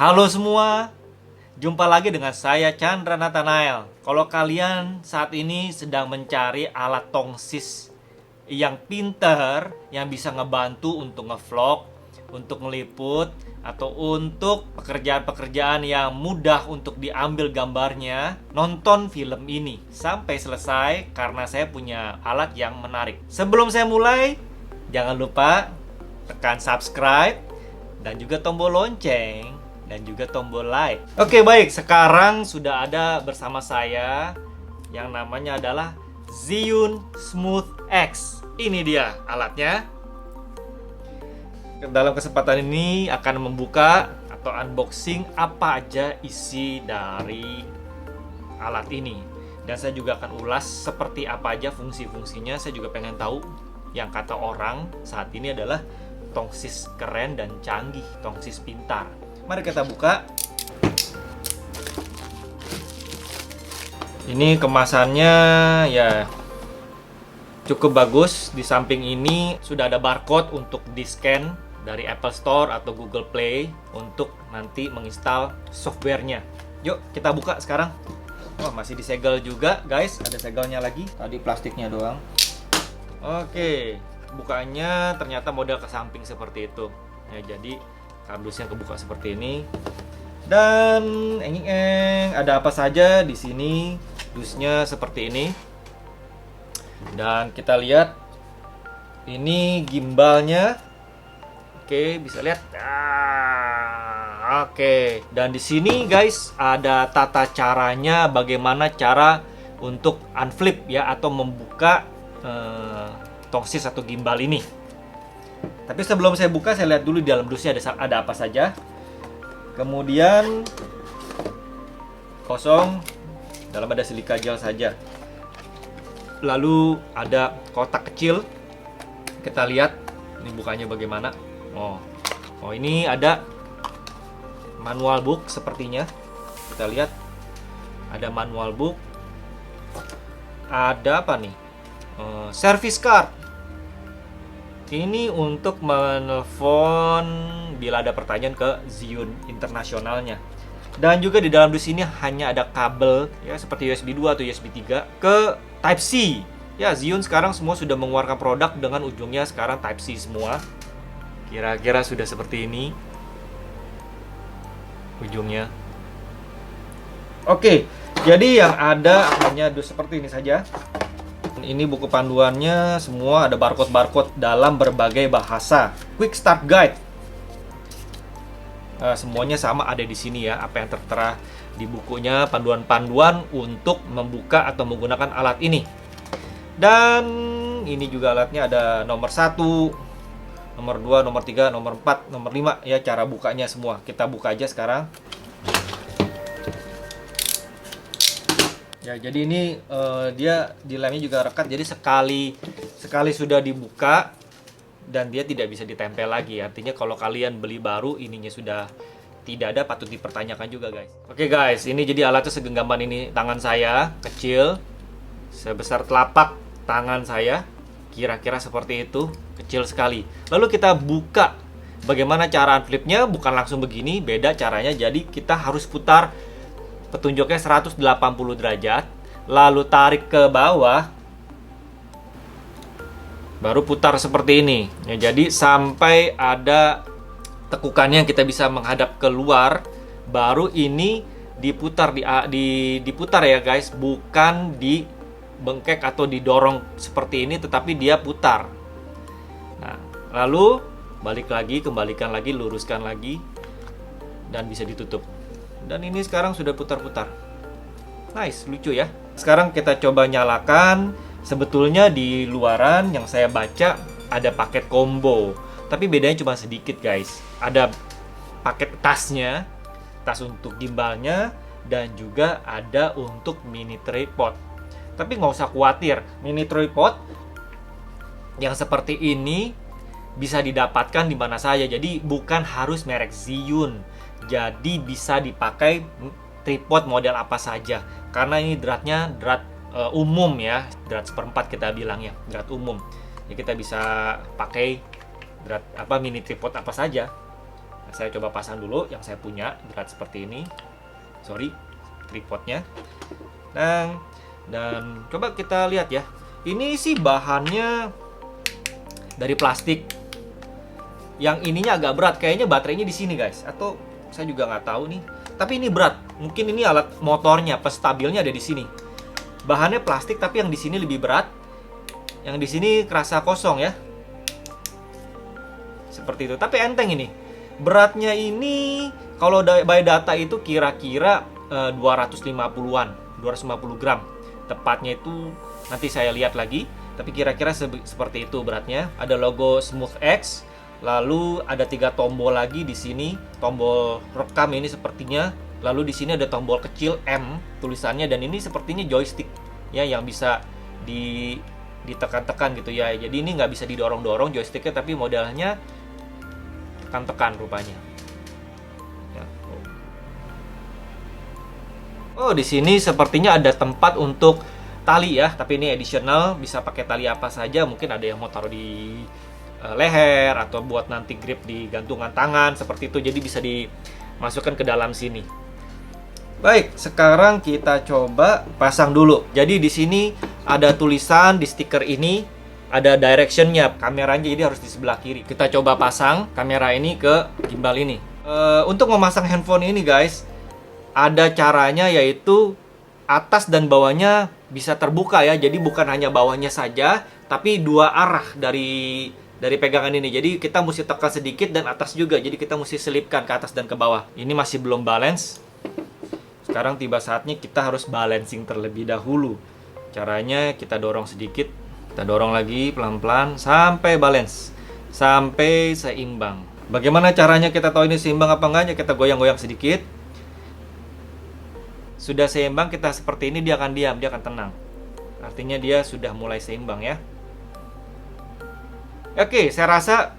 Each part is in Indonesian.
Halo semua, jumpa lagi dengan saya Chandra Nathanael. Kalau kalian saat ini sedang mencari alat tongsis yang pinter, yang bisa ngebantu untuk ngevlog, untuk ngeliput, atau untuk pekerjaan-pekerjaan yang mudah untuk diambil gambarnya, nonton film ini sampai selesai karena saya punya alat yang menarik. Sebelum saya mulai, jangan lupa tekan subscribe dan juga tombol lonceng dan juga tombol like. Oke, baik, sekarang sudah ada bersama saya yang namanya adalah Zhiyun Smooth X. Ini dia alatnya. Dalam kesempatan ini akan membuka atau unboxing apa aja isi dari alat ini. Dan saya juga akan ulas seperti apa aja fungsi-fungsinya. Saya juga pengen tahu yang kata orang saat ini adalah tongsis keren dan canggih, tongsis pintar. Mari kita buka. Ini kemasannya ya cukup bagus. Di samping ini sudah ada barcode untuk di-scan dari Apple Store atau Google Play untuk nanti menginstal softwarenya. Yuk kita buka sekarang. Wah, masih disegel juga guys. Ada segelnya lagi. Tadi plastiknya doang. Oke, bukanya ternyata model ke samping seperti itu. Ya, jadi kardusnya kebuka seperti ini. Dan ada apa saja di sini? Dusnya seperti ini. Dan kita lihat ini gimbalnya. Oke, bisa lihat. Oke. Dan di sini guys ada tata caranya bagaimana cara untuk unflip ya atau membuka tongsis atau gimbal ini. Tapi sebelum saya buka, saya lihat dulu di dalam dusnya ada apa saja. Kemudian kosong, dalam ada silika gel saja. Lalu ada kotak kecil. Kita lihat ini bukanya bagaimana. Oh, ini ada manual book sepertinya. Kita lihat ada manual book. Ada apa nih? Service card. Ini untuk menelpon bila ada pertanyaan ke Zhiyun internasionalnya. Dan juga di dalam dus ini hanya ada kabel ya seperti USB 2 atau USB 3 ke Type C. Ya, Zhiyun sekarang semua sudah mengeluarkan produk dengan ujungnya sekarang Type C semua. Kira-kira sudah seperti ini ujungnya. Oke, jadi yang ada hanya dus seperti ini saja. Ini buku panduannya semua ada barcode-barcode dalam berbagai bahasa. Quick Start Guide. Semuanya sama ada di sini ya, apa yang tertera di bukunya, panduan-panduan untuk membuka atau menggunakan alat ini. Dan ini juga alatnya ada nomor 1, nomor 2, nomor 3, nomor 4, nomor 5 ya, cara bukanya semua. Kita buka aja sekarang. Ya, jadi ini dia di lemnya juga rekat, jadi sekali sudah dibuka dan dia tidak bisa ditempel lagi. Artinya kalau kalian beli baru ininya sudah tidak ada, patut dipertanyakan juga guys. Oke guys, ini jadi alatnya segenggaman ini. Tangan saya kecil, sebesar telapak tangan saya, kira-kira seperti itu, kecil sekali. Lalu kita buka. Bagaimana cara unflipnya? Bukan langsung begini, beda caranya. Jadi kita harus putar petunjuknya 180 derajat, lalu tarik ke bawah, baru putar seperti ini ya. Jadi sampai ada tekukannya kita bisa menghadap keluar, baru ini diputar diputar ya guys, bukan dibengkek atau didorong seperti ini, tetapi dia putar. Nah, lalu balik lagi, kembalikan lagi, luruskan lagi, dan bisa ditutup. Dan ini sekarang sudah putar-putar. Nice, lucu ya. Sekarang kita coba nyalakan. Sebetulnya di luaran yang saya baca ada paket combo, tapi bedanya cuma sedikit guys. Ada paket tasnya, tas untuk gimbalnya, dan juga ada untuk mini tripod. Tapi nggak usah khawatir, mini tripod yang seperti ini bisa didapatkan di mana saja. Jadi bukan harus merek Zhiyun. Jadi bisa dipakai tripod model apa saja. Karena ini dratnya drat umum ya, drat seperempat kita bilang ya, drat umum. Ya kita bisa pakai drat mini tripod apa saja. Nah, saya coba pasang dulu yang saya punya berat seperti ini. Sorry, tripodnya. Dan coba kita lihat ya. Ini sih bahannya dari plastik. Yang ininya agak berat, kayaknya baterainya di sini guys. Atau saya juga nggak tahu nih. Tapi ini berat. Mungkin ini alat motornya, stabilnya ada di sini. Bahannya plastik tapi yang di sini lebih berat. Yang di sini kerasa kosong ya. Seperti itu. Tapi enteng ini. Beratnya ini kalau by data itu kira-kira 250-an, 250 gram. Tepatnya itu nanti saya lihat lagi. Tapi kira-kira seperti itu beratnya. Ada logo SmoothX. Lalu ada 3 tombol lagi di sini. Tombol rekam ini sepertinya. Lalu di sini ada tombol kecil M tulisannya, dan ini sepertinya joystick ya yang bisa ditekan-tekan gitu ya. Jadi ini nggak bisa didorong-dorong joysticknya, tapi modelnya tekan-tekan rupanya. Ya. Oh, di sini sepertinya ada tempat untuk tali ya, tapi ini additional, bisa pakai tali apa saja. Mungkin ada yang mau taruh di leher atau buat nanti grip di gantungan tangan seperti itu. Jadi bisa dimasukkan ke dalam sini. Baik, sekarang kita coba pasang dulu. Jadi di sini ada tulisan di stiker ini, ada directionnya, kameranya jadi harus di sebelah kiri. Kita coba pasang kamera ini ke gimbal ini. Untuk memasang handphone ini guys, ada caranya, yaitu atas dan bawahnya bisa terbuka ya. Jadi bukan hanya bawahnya saja, tapi dua arah dari pegangan ini. Jadi kita mesti tekan sedikit dan atas juga. Jadi kita mesti selipkan ke atas dan ke bawah. Ini masih belum balance. Sekarang tiba saatnya kita harus balancing terlebih dahulu. Caranya kita dorong sedikit, kita dorong lagi pelan-pelan sampai balance, sampai seimbang. Bagaimana caranya kita tahu ini seimbang apa enggak? Kita goyang-goyang sedikit. Sudah seimbang, kita seperti ini, dia akan diam, dia akan tenang. Artinya dia sudah mulai seimbang ya. Oke, saya rasa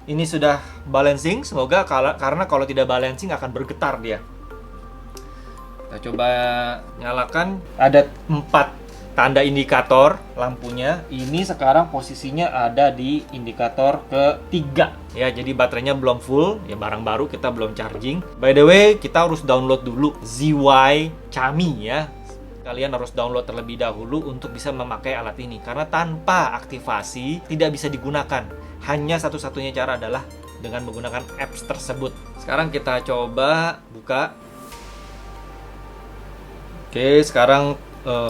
ini sudah balancing. Semoga, karena kalau tidak balancing akan bergetar dia. Kita coba nyalakan. Ada 4 tanda indikator lampunya. Ini sekarang posisinya ada di indikator ke-3 ya. Jadi baterainya belum full ya, barang baru, kita belum charging. By the way, kita harus download dulu ZY Chami ya. Kalian harus download terlebih dahulu untuk bisa memakai alat ini, karena tanpa aktivasi tidak bisa digunakan. Hanya satu-satunya cara adalah dengan menggunakan apps tersebut. Sekarang kita coba buka. Oke, sekarang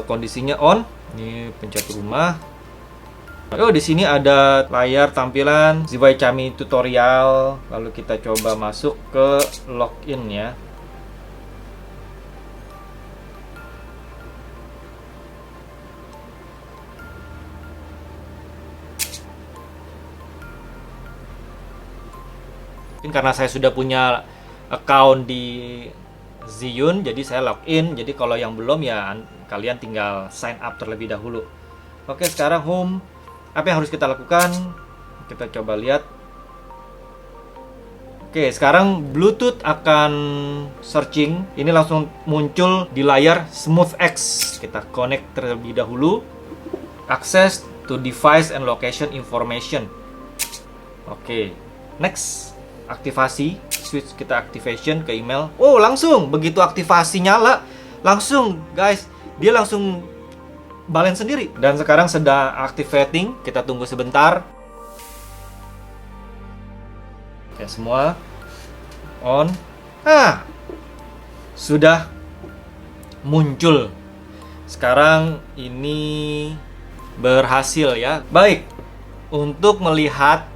kondisinya on. Ini pencet rumah. Oh, di sini ada layar tampilan ZY Chami tutorial. Lalu kita coba masuk ke login ya. Mungkin karena saya sudah punya account di Zhiyun, jadi saya login. Jadi kalau yang belum ya kalian tinggal sign up terlebih dahulu. Oke, sekarang home. Apa yang harus kita lakukan? Kita coba lihat. Oke, sekarang Bluetooth akan searching. Ini langsung muncul di layar SmoothX. Kita connect terlebih dahulu. Access to device and location information. Oke, next. Aktivasi, switch kita activation ke email. Oh, langsung begitu aktivasi nyala, langsung guys, dia langsung balance sendiri. Dan sekarang sedang activating, kita tunggu sebentar. Oke, semua on. Sudah muncul. Sekarang ini berhasil ya. Baik, untuk melihat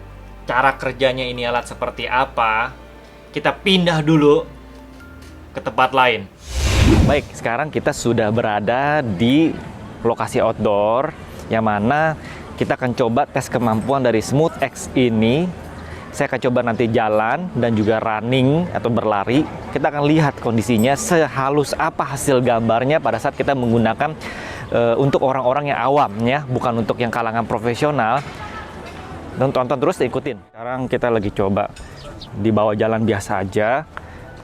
cara kerjanya ini alat seperti apa, kita pindah dulu ke tempat lain. Baik, sekarang kita sudah berada di lokasi outdoor, yang mana kita akan coba tes kemampuan dari SmoothX ini. Saya akan coba nanti jalan dan juga running atau berlari. Kita akan lihat kondisinya sehalus apa hasil gambarnya pada saat kita menggunakan untuk orang-orang yang awam ya, bukan untuk yang kalangan profesional. Dan tonton terus, ikutin. Sekarang kita lagi coba di bawah jalan biasa aja,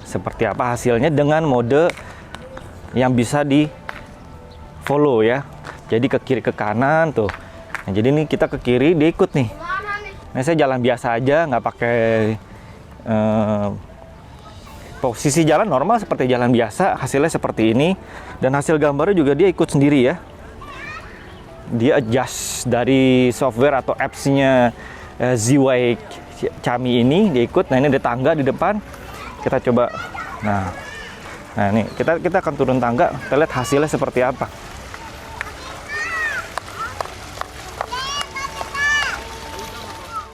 seperti apa hasilnya dengan mode yang bisa di follow ya. Jadi ke kiri ke kanan tuh. Nah, jadi ini kita ke kiri, dia ikut nih. Nah, saya jalan biasa aja, nggak pakai Posisi jalan normal seperti jalan biasa, hasilnya seperti ini. Dan hasil gambarnya juga dia ikut sendiri ya. Dia adjust dari software atau apps-nya ZY Chami ini, dia ikut. Nah ini ada tangga di depan, kita coba. Nah ini kita akan turun tangga, kita lihat hasilnya seperti apa.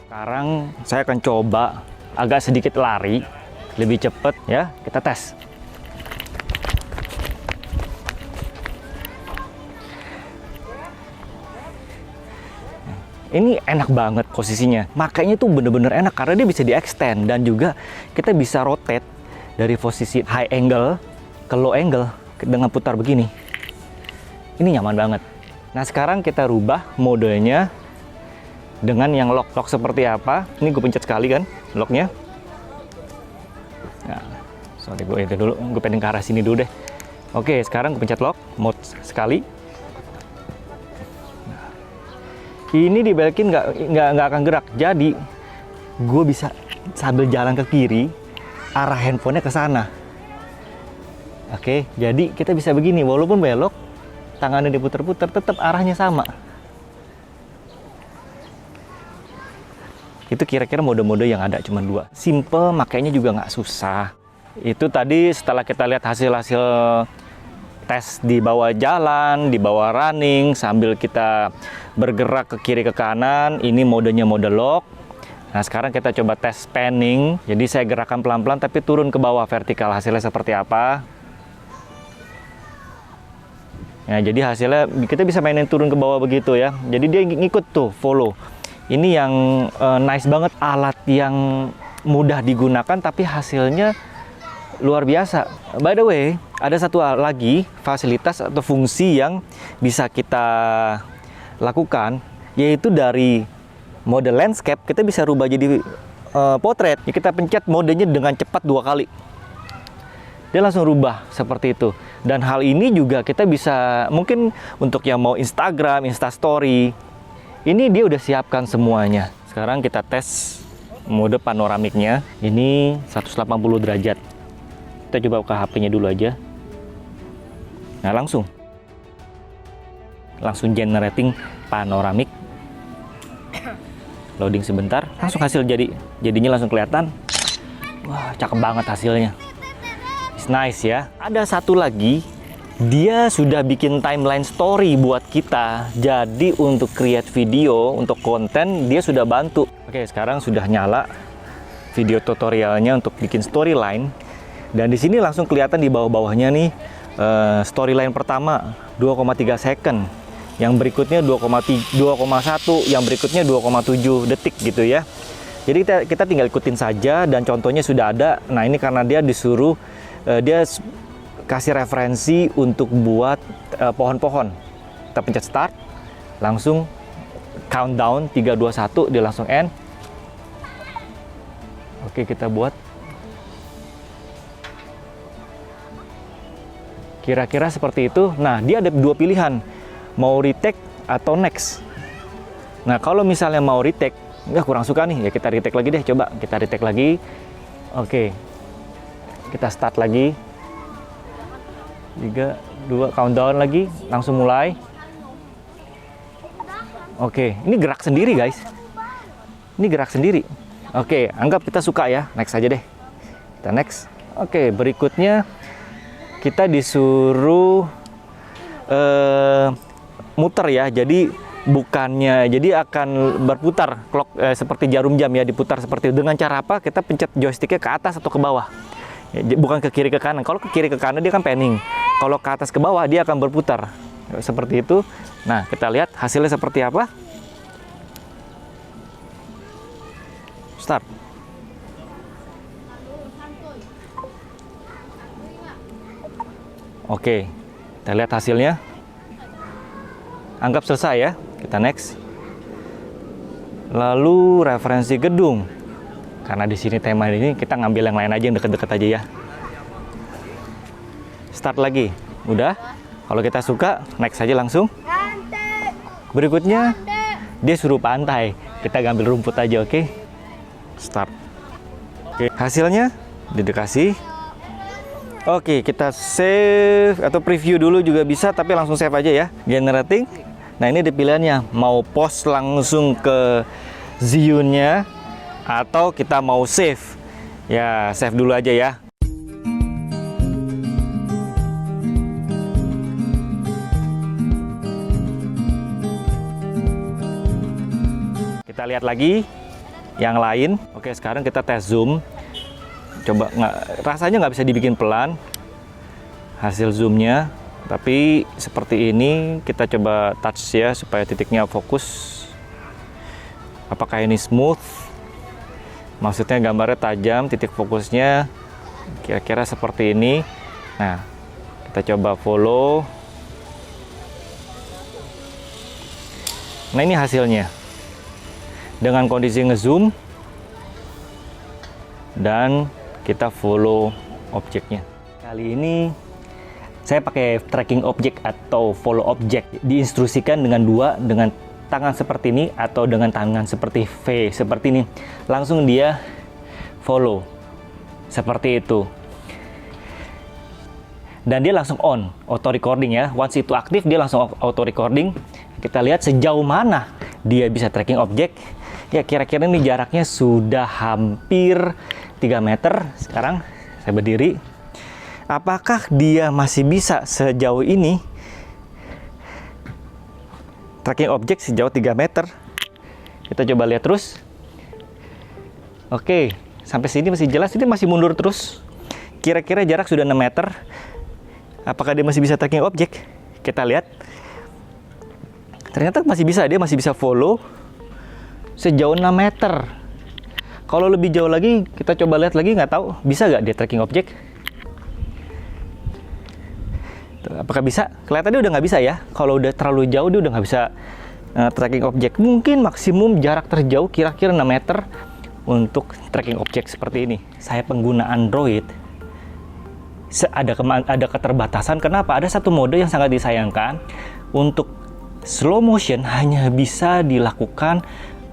Sekarang saya akan coba agak sedikit lari, lebih cepat ya, kita tes. Ini enak banget posisinya, makanya tuh bener-bener enak karena dia bisa di-extend dan juga kita bisa rotate dari posisi high angle ke low angle dengan putar begini. Ini nyaman banget. Nah sekarang kita rubah modenya dengan yang lock seperti apa. Ini gue pencet sekali kan locknya. Nah, sorry gue itu dulu, gue pengen ke arah sini dulu deh. Oke, sekarang gue pencet lock mode sekali. Nah, ini dibalikin nggak akan gerak. Jadi gue bisa sambil jalan ke kiri, arah handphonenya ke sana. Oke, jadi kita bisa begini, walaupun belok, tangannya diputar-putar, tetap arahnya sama. Itu kira-kira mode-mode yang ada cuma 2. Simple, makanya juga nggak susah. Itu tadi setelah kita lihat hasil-hasil tes di bawah jalan, di bawah running, sambil kita bergerak ke kiri ke kanan, ini modenya mode lock. Nah sekarang kita coba tes panning. Jadi saya gerakan pelan-pelan tapi turun ke bawah vertikal, hasilnya seperti apa. Nah jadi hasilnya kita bisa mainin turun ke bawah begitu ya. Jadi dia ngikut tuh, follow. Ini yang nice banget, alat yang mudah digunakan tapi hasilnya luar biasa. By the way, ada satu lagi fasilitas atau fungsi yang bisa kita lakukan, yaitu dari mode landscape kita bisa rubah jadi portrait. Ya, kita pencet modenya dengan cepat 2 kali. Dia langsung rubah seperti itu. Dan hal ini juga kita bisa, mungkin untuk yang mau Instagram, Instastory, ini dia udah siapkan semuanya. Sekarang kita tes mode panoramiknya. Ini 180 derajat. Kita coba buka HP-nya dulu aja. Nah, langsung generating panoramik. Loading sebentar, langsung hasil jadinya langsung kelihatan. Wah, cakep banget hasilnya. It's nice ya. Ada satu lagi, dia sudah bikin timeline story buat kita. Jadi untuk create video, untuk konten, dia sudah bantu. Oke, sekarang sudah nyala video tutorialnya untuk bikin storyline. Dan di sini langsung kelihatan di bawah-bawahnya nih, storyline pertama 2,3 second. Yang berikutnya 2,1, yang berikutnya 2,7 detik gitu ya. Jadi kita tinggal ikutin saja dan contohnya sudah ada. Nah ini karena dia disuruh, dia kasih referensi untuk buat pohon-pohon. Kita pencet start, langsung countdown 3, 2, 1, dia langsung end. Oke, kita buat. Kira-kira seperti itu. Nah, dia ada 2 pilihan, mau retake atau next. Nah, kalau misalnya mau retake, nggak kurang suka nih, ya kita retake lagi deh. Coba kita retake lagi. Oke, kita start lagi. 3, 2, countdown lagi, langsung mulai. Oke, ini gerak sendiri guys. Ini gerak sendiri. Oke, anggap kita suka ya, next aja deh. Kita next. Oke, berikutnya kita disuruh muter ya. Jadi bukannya, jadi akan berputar clock seperti jarum jam ya, diputar seperti itu. Dengan cara apa? Kita pencet joysticknya ke atas atau ke bawah. Ya, bukan ke kiri ke kanan. Kalau ke kiri ke kanan dia kan panning. Kalau ke atas ke bawah dia akan berputar seperti itu. Nah, kita lihat hasilnya seperti apa. Start. Oke, kita lihat hasilnya. Anggap selesai ya. Kita next. Lalu referensi gedung. Karena di sini tema ini kita ngambil yang lain aja, yang deket-deket aja ya. Start lagi. Udah. Kalau kita suka, next aja langsung. Berikutnya dia suruh pantai. Kita ngambil rumput aja, oke? Start. Oke, hasilnya dikasih. Oke, kita save atau preview dulu juga bisa, tapi langsung save aja ya. Generating. Nah, ini ada pilihannya, mau post langsung ke Zhiyun-nya atau kita mau save. Ya, save dulu aja ya. Kita lihat lagi yang lain. Oke, sekarang kita tes zoom. Coba rasanya nggak bisa dibikin pelan hasil zoomnya, tapi seperti ini kita coba touch ya supaya titiknya fokus. Apakah ini smooth? Maksudnya gambarnya tajam, titik fokusnya kira-kira seperti ini. Nah, kita coba follow. Nah, ini hasilnya dengan kondisi ngezoom dan kita follow objeknya. Kali ini saya pakai tracking object atau follow object. Diinstruksikan dengan dengan tangan seperti ini atau dengan tangan seperti V seperti ini. Langsung dia follow seperti itu. Dan dia langsung on auto recording ya. Once itu aktif dia langsung auto recording. Kita lihat sejauh mana dia bisa tracking objek. Ya, kira-kira ini jaraknya sudah hampir 3 meter. Sekarang saya berdiri. Apakah dia masih bisa sejauh ini tracking objek sejauh 3 meter? Kita coba lihat terus. Oke, sampai sini masih jelas. Ini masih mundur terus. Kira-kira jarak sudah 6 meter. Apakah dia masih bisa tracking objek? Kita lihat. Ternyata masih bisa. Dia masih bisa follow sejauh 6 meter. Kalau lebih jauh lagi, kita coba lihat lagi, nggak tahu bisa nggak dia tracking objek. Apakah bisa? Kelihatannya udah nggak bisa ya. Kalau udah terlalu jauh dia udah nggak bisa tracking objek. Mungkin maksimum jarak terjauh kira-kira 6 meter untuk tracking objek seperti ini. Saya pengguna Android, ada keterbatasan. Kenapa? Ada satu mode yang sangat disayangkan. Untuk slow motion hanya bisa dilakukan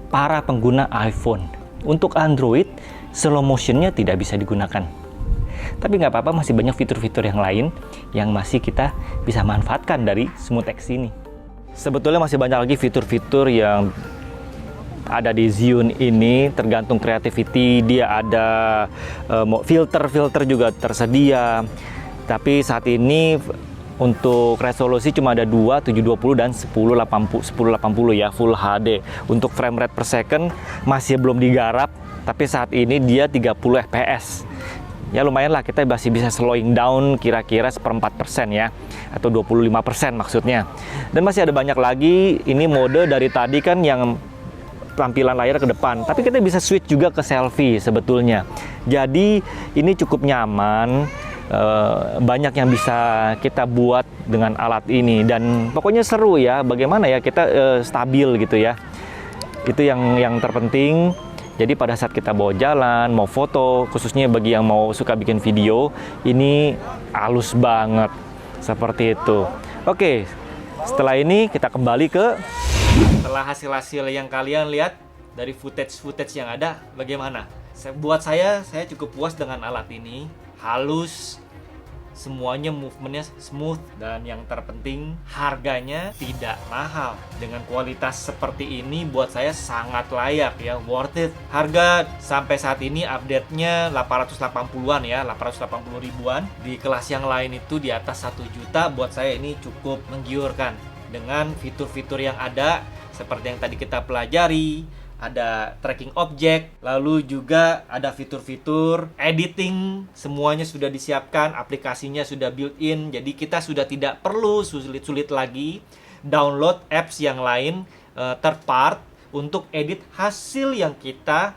para pengguna iPhone. Untuk Android, slow motionnya tidak bisa digunakan. Tapi nggak apa-apa, masih banyak fitur-fitur yang lain yang masih kita bisa manfaatkan dari SmoothX ini. Sebetulnya masih banyak lagi fitur-fitur yang ada di Zhiyun ini, tergantung creativity. Dia ada filter juga tersedia. Tapi saat ini untuk resolusi cuma ada 2, 720 dan 1080 ya, Full HD. Untuk frame rate per second masih belum digarap, tapi saat ini dia 30 fps. Ya lumayan lah, kita masih bisa slowing down kira-kira 1/4% ya, atau 25% maksudnya. Dan masih ada banyak lagi. Ini mode dari tadi kan yang tampilan layar ke depan, tapi kita bisa switch juga ke selfie sebetulnya. Jadi ini cukup nyaman. Banyak yang bisa kita buat dengan alat ini, dan pokoknya seru ya. Bagaimana ya kita stabil gitu ya, itu yang terpenting. Jadi pada saat kita bawa jalan, mau foto, khususnya bagi yang mau suka bikin video, ini halus banget seperti itu. Oke, setelah ini kita kembali ke setelah hasil-hasil yang kalian lihat dari footage yang ada, bagaimana? Buat saya cukup puas dengan alat ini. Halus, semuanya movementnya smooth, dan yang terpenting harganya tidak mahal. Dengan kualitas seperti ini buat saya sangat layak ya, worth it. Harga sampai saat ini update-nya 880-an ya, 880 ribuan. Di kelas yang lain itu di atas 1 juta. Buat saya ini cukup menggiurkan dengan fitur-fitur yang ada seperti yang tadi kita pelajari. Ada tracking objek, lalu juga ada fitur-fitur editing, semuanya sudah disiapkan, aplikasinya sudah built-in, jadi kita sudah tidak perlu sulit-sulit lagi download apps yang lain third part untuk edit hasil yang kita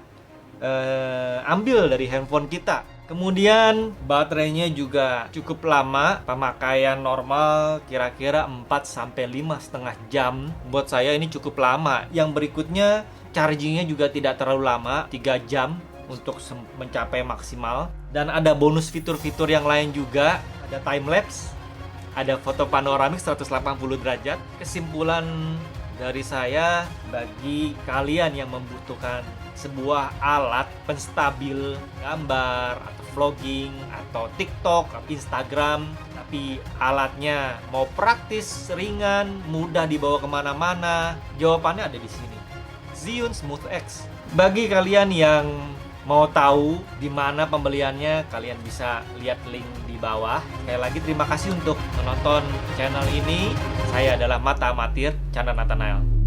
ambil dari handphone kita. Kemudian baterainya juga cukup lama, pemakaian normal kira-kira 4-5,5 jam. Buat saya ini cukup lama. Yang berikutnya chargingnya juga tidak terlalu lama, 3 jam untuk mencapai maksimal. Dan ada bonus fitur-fitur yang lain juga, ada time lapse, ada foto panoramik 180 derajat. Kesimpulan dari saya bagi kalian yang membutuhkan sebuah alat penstabil gambar atau vlogging atau TikTok, atau Instagram, tapi alatnya mau praktis, ringan, mudah dibawa kemana-mana, jawabannya ada di sini. Zhiyun Smooth X. Bagi kalian yang mau tahu di mana pembeliannya, kalian bisa lihat link di bawah. Sekali lagi terima kasih untuk menonton channel ini. Saya adalah Mata Amatir, Chandra Nathanael.